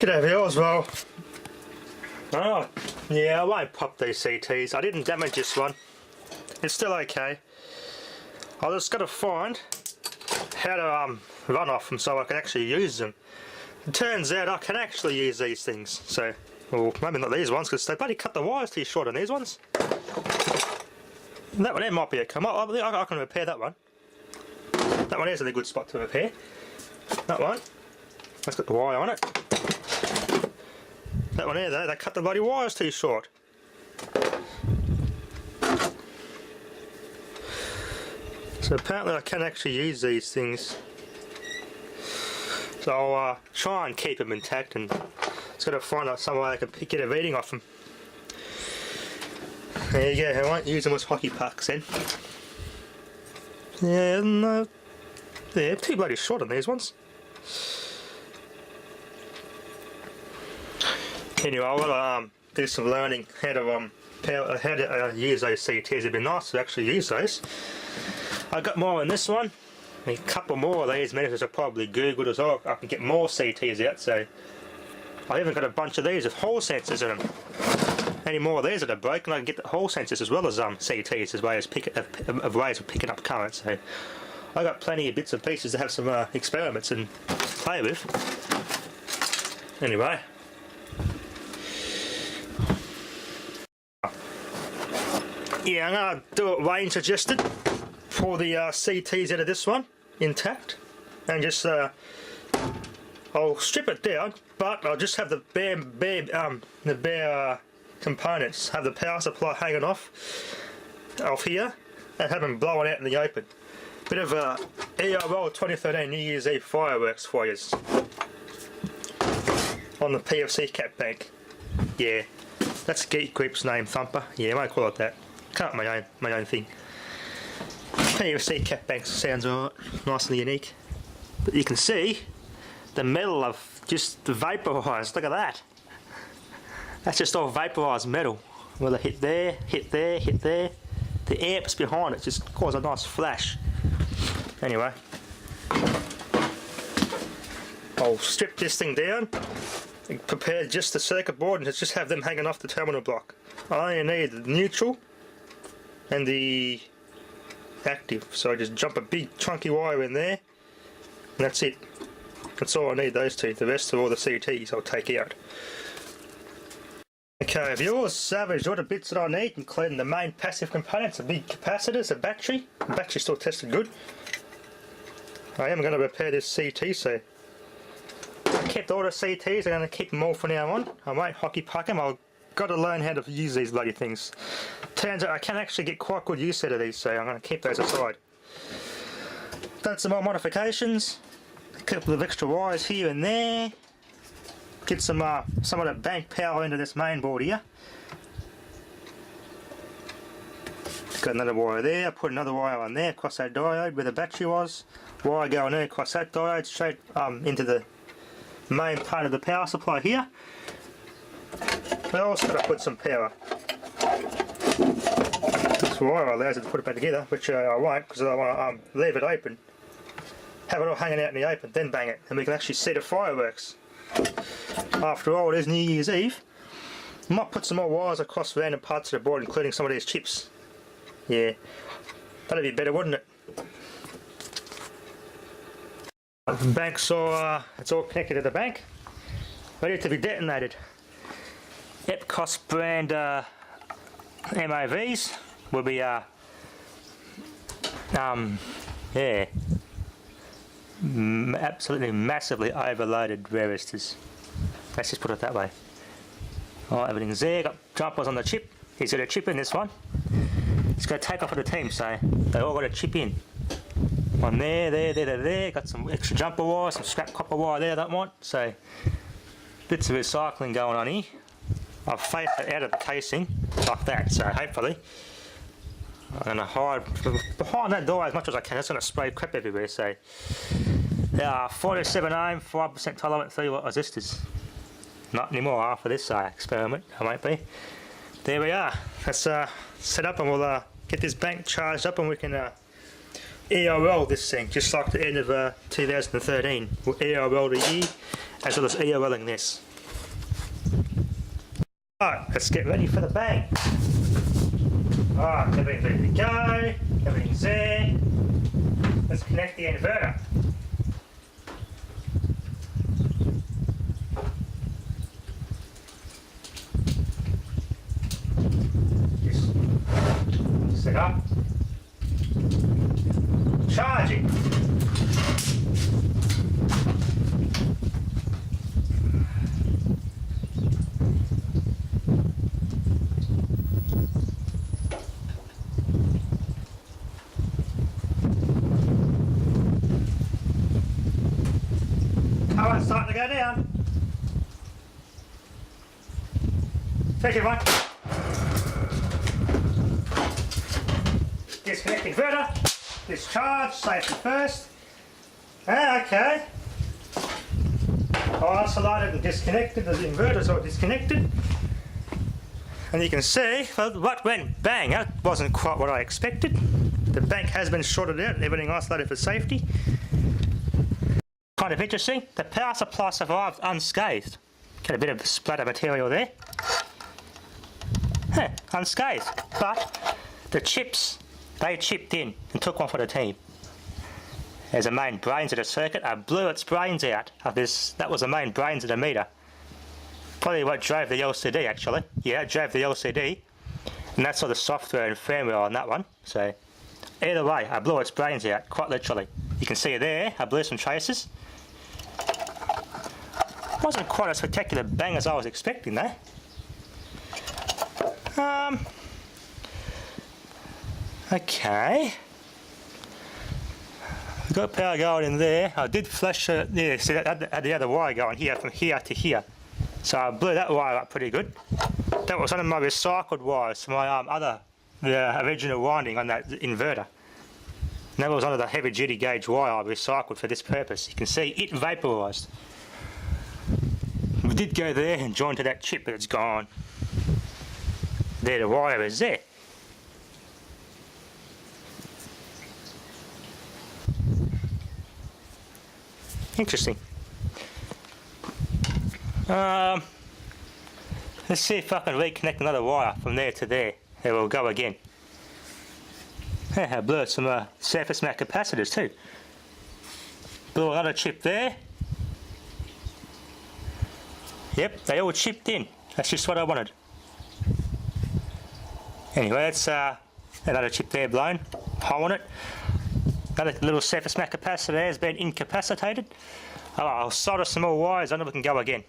G'day viewers, well, oh, yeah, I won't pop these CTs. I didn't damage this one. It's still okay. I just got to find how to run off them so I can actually use them. It turns out I can actually use these things. So, well, maybe not these ones because they bloody cut the wires too short on these ones. That one there might be a come up. I can repair that one. That one is a good spot to repair. That one, that's got the wire on it. That one there though, they cut the bloody wires too short. So apparently I can actually use these things. So I'll try and keep them intact, and just got to find out some way I can get a reading off them. There you go, I won't use them as hockey pucks then. Yeah, no, they're too bloody short on these ones. Anyway, I've got to do some learning how to use those CTs. It'd be nice to actually use those. I got more in this one. A couple more of these meters are probably Googled as well. I can get more CTs out, so I've even got a bunch of these with hall sensors in them. Any more of these that are broken, I can get the hall sensors as well as CTs as ways of picking up current. So I got plenty of bits and pieces to have some experiments and play with. Anyway. Yeah, I'm going to do what Wayne suggested. Pull the CTs out of this one intact, and just I'll strip it down, but I'll just have the bare components, have the power supply hanging off here, and have them blowing out in the open. Bit of a ERL 2013 New Year's Eve fireworks for you on the PFC Cap Bank. Yeah, that's Geek Group's name, Thumper. Yeah, I might call it that. Can't my own thing. PFC Cap Bank sounds alright, nice and unique. But you can see the metal of just vaporised. Look at that. That's just all vaporised metal. Well, it hit there, hit there, hit there. The amps behind it just cause a nice flash. Anyway, I'll strip this thing down and prepare just the circuit board and just have them hanging off the terminal block. I only need the neutral and the active, so I just jump a big chunky wire in there, and that's it. That's all I need, those two. The rest of all the CTs I'll take out. Okay, viewers, savage all the bits that I need, including the main passive components, the big capacitors, the battery. The battery's still tested good. I am going to repair this CT, so I kept all the CTs. I'm going to keep them all from now on. I won't hockey puck them. I've got to learn how to use these bloody things. Turns out I can actually get quite good use out of these, so I'm going to keep those aside. Done some more modifications. A couple of extra wires here and there. Get some of the bank power into this main board here. Got another wire there. I put another wire on there across that diode where the battery was. Wire going there across that diode straight into the main part of the power supply here. I also got to put some power. This wire allows it to put it back together, which I won't because I want to leave it open. Have it all hanging out in the open, then bang it, and we can actually see the fireworks. After all, it is New Year's Eve. I might put some more wires across random parts of the board, including some of these chips. Yeah, that'd be better, wouldn't it? The bank, so it's all connected to the bank, ready to be detonated. Epcos brand MOVs will be yeah, absolutely massively overloaded resistors. Let's just put it that way. Alright, everything's there. Got jumpers on the chip. He's got a chip in this one. It's going to take off for the team, so they all got a chip in. One there. Got some extra jumper wire, some scrap copper wire there I don't want. So bits of recycling going on here. I've faced it out of the casing like that, so hopefully I'm going to hide behind that door as much as I can. It's going to spray crap everywhere. So 47 ohm, 5% tolerant 3-watt resistors. Not anymore after this experiment, I won't be. There we are. Let's set up and we'll get this bank charged up and we can ERL this thing, just like the end of 2013. We'll ERL the year as well as ERLing this. Alright, let's get ready for the bang. Alright, everything's ready to go, everything's there. Let's connect the inverter. Just set up. Charging. Current's starting to go down. Thank you, everyone. Disconnect inverter. Discharge. Safety first. Okay. I isolated and disconnected. The inverter's all disconnected. And you can see, well, what went bang. That wasn't quite what I expected. The bank has been shorted out and everything isolated for safety. Kind of interesting. The power supply survived unscathed. Got a bit of splatter material there. Unscathed. But the chips, they chipped in and took one for the team. There's the main brains of the circuit. I blew its brains out of this. That was the main brains of the meter. Probably what drove the LCD actually. Yeah, it drove the LCD. And that's all the software and firmware on that one. So either way, I blew its brains out, quite literally. You can see there, I blew some traces. Wasn't quite a spectacular bang as I was expecting though. Okay. We've got power going in there. I did flash yeah, see that had the other wire going here from here to here. So I blew that wire up pretty good. That was one of my recycled wires from my the original winding on that inverter. And that was one of the heavy duty gauge wire I recycled for this purpose. You can see it vaporised. We did go there and join to that chip, but it's gone. There, the wire is there. Interesting. Let's see if I can reconnect another wire from there to there. There we'll go again. I blew some surface mount capacitors too. Blew another chip there. Yep, they all chipped in. That's just what I wanted. Anyway, that's another chip there blown. Hole on it. Another little surface mount capacitor there has been incapacitated. I'll solder some more wires on it, we can go again.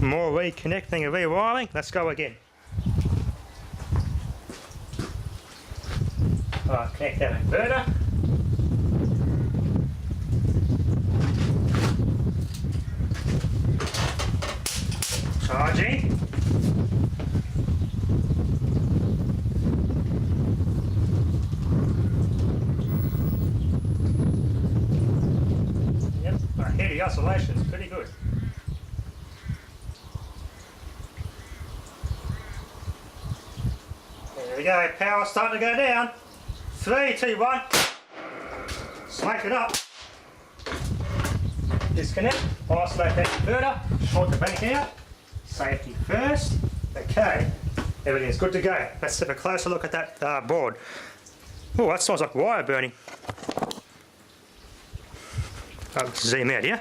More reconnecting and rewiring. Let's go again. Alright, connect that inverter. Charging. Yep, I hear the oscillation's pretty good. There we go, power's starting to go down. 3, 2, 1. Smack it up. Disconnect. Isolate that inverter. Short the bank out. Safety first. Okay. Everything's good to go. Let's have a closer look at that board. Oh, that sounds like wire burning. I'll zoom out here.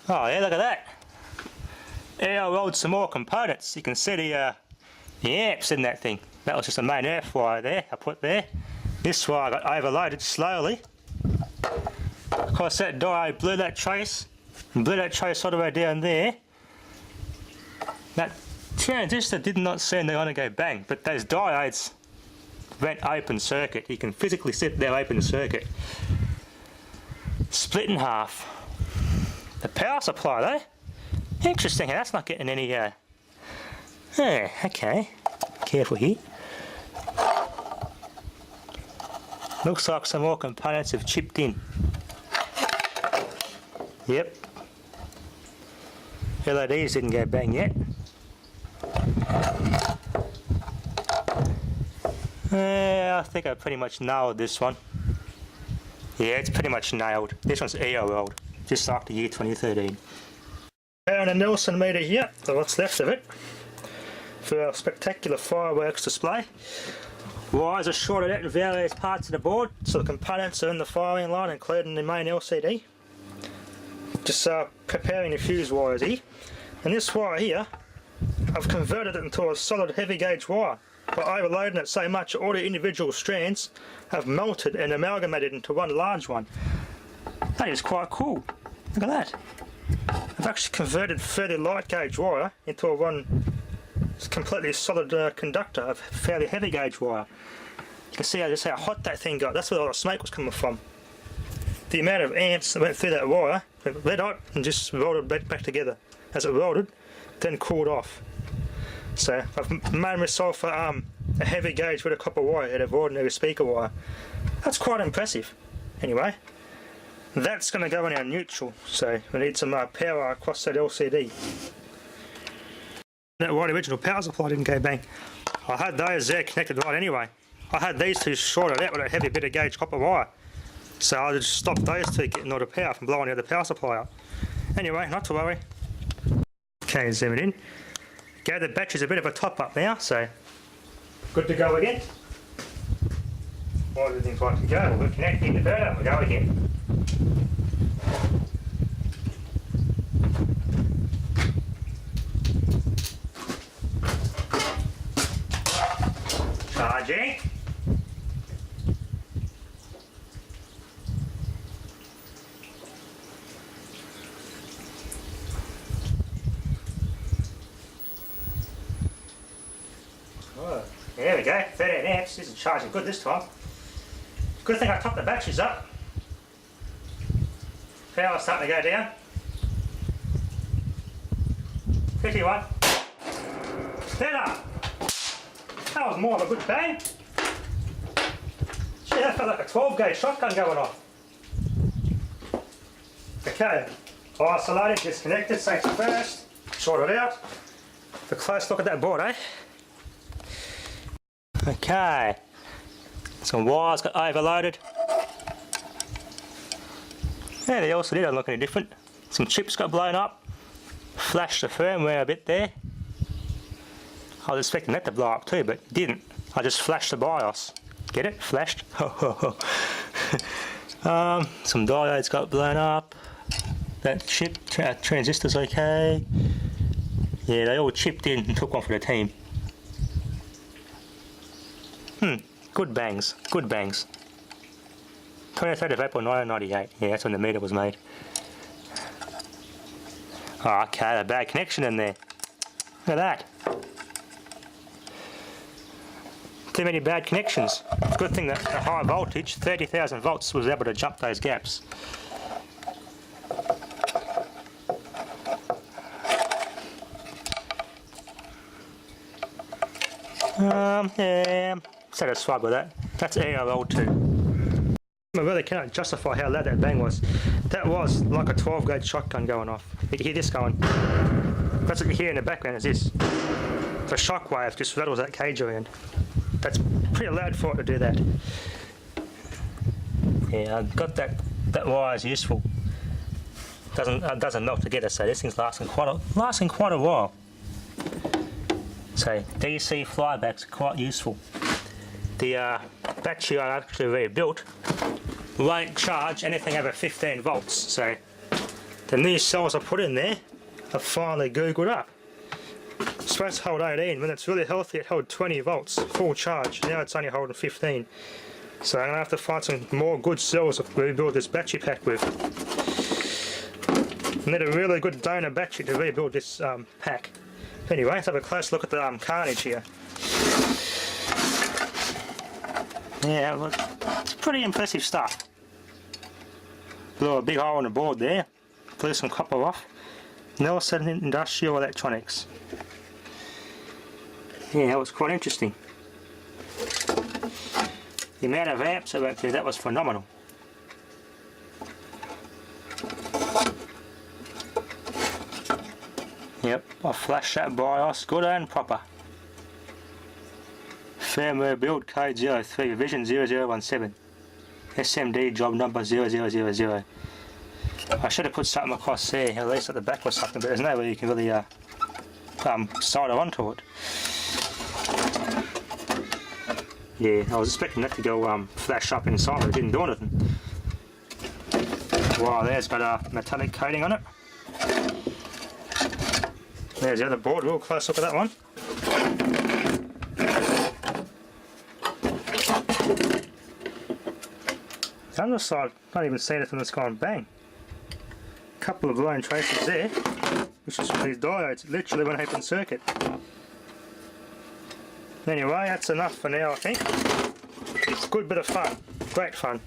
Oh yeah, look at that. Yeah, I rolled some more components. You can see the amps in that thing. That was just a main earth wire there, I put there. This wire got overloaded slowly. Of course that diode blew that trace, and blew that trace all the way down there. That transistor did not seem to want to go bang, but those diodes went open circuit. You can physically see their open circuit. Split in half. The power supply though, interesting, that's not getting any, okay, careful here. Looks like some more components have chipped in. Yep. LEDs didn't go bang yet. I think I pretty much nailed this one. Yeah, it's pretty much nailed. This one's EO world, just like the year 2013. And a Nielsen meter here, or what's left of it, for our spectacular fireworks display. Wires are shorted out in various parts of the board, so the components are in the firing line, including the main LCD. Just preparing the fuse wires here. And this wire here, I've converted it into a solid heavy gauge wire. By overloading it so much, all the individual strands have melted and amalgamated into one large one. That is quite cool. Look at that. I've actually converted fairly light gauge wire into one completely solid conductor of fairly heavy gauge wire. You can see how hot that thing got. That's where all the smoke was coming from. The amount of amps that went through that wire, it red hot and just welded back together. As it welded, then cooled off. So I've made myself a heavy gauge with a copper wire out of ordinary speaker wire. That's quite impressive. Anyway, that's going to go in our neutral, so we need some power across that LCD. That right original power supply didn't go bang. I had those there connected right anyway. I had these two shorted out with a heavy bit of gauge copper wire. So I just stopped those two getting all the power from blowing out the power supply up. Anyway, not to worry. Okay, zoom it in. Okay, the battery's a bit of a top up now, so good to go again. All everything's right to go. We'll connect the inverter and we'll go again. Charging. Oh, there we go, 13 amps. This is charging good this time. Good thing I topped the batteries up. Power's starting to go down. 51. Better. That was more of a good bang. Gee, that felt like a 12 gauge shotgun going off. Okay, isolated, disconnected, safety first, short it out. Have a close look at that board, eh? Okay, some wires got overloaded. Yeah, the LCD doesn't look any different. Some chips got blown up. Flashed the firmware a bit there. I was expecting that to blow up too, but it didn't. I just flashed the BIOS. Get it? Flashed. Some diodes got blown up. That chip transistor's okay. Yeah, they all chipped in and took one for the team. Good bangs. Good bangs. 23rd of April 1998. Yeah, that's when the meter was made. Oh, okay, a bad connection in there. Look at that. Too many bad connections. Good thing that the high voltage, 30,000 volts, was able to jump those gaps. Yeah, satisfied with that. That's ARL2. I really cannot justify how loud that bang was. That was like a 12 gauge shotgun going off. You can hear this going. That's what you hear in the background is this. The shockwave just rattles that cage around. That's pretty loud for it to do that. Yeah, I got that wire is useful. Doesn't melt together, so this thing's lasting quite a while. So DC flybacks are quite useful. The battery I actually rebuilt won't charge anything over 15 volts, so the new cells I put in there have finally googled up. It's supposed to hold 18, when it's really healthy it held 20 volts, full charge. Now it's only holding 15. So I'm going to have to find some more good cells to rebuild this battery pack with. I need a really good donor battery to rebuild this pack. Anyway, let's have a close look at the carnage here. Yeah, look, it's pretty impressive stuff. Blew a big hole in the board there, blew some copper off. Nielsen Industrial Electronics. Yeah, that was quite interesting. The amount of amps that went through that was phenomenal. Yep, I flashed that BIOS good and proper. Firmware build code 03, revision 0017. SMD job number 0000. I should have put something across there, at least at the back or something, but there's no way you can really solder onto it. Yeah, I was expecting that to go flash up inside, but it didn't do anything. Wow, there's got a metallic coating on it. There's the other board, real close look at that one. The other side, can't even see anything that's gone bang. Couple of blown traces there, which is these diodes, literally one open circuit. Anyway, that's enough for now, I think. It's a good bit of fun, great fun.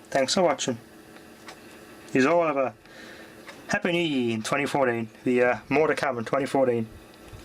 Thanks for watching. You all have a Happy New Year in 2014. More to come in 2014.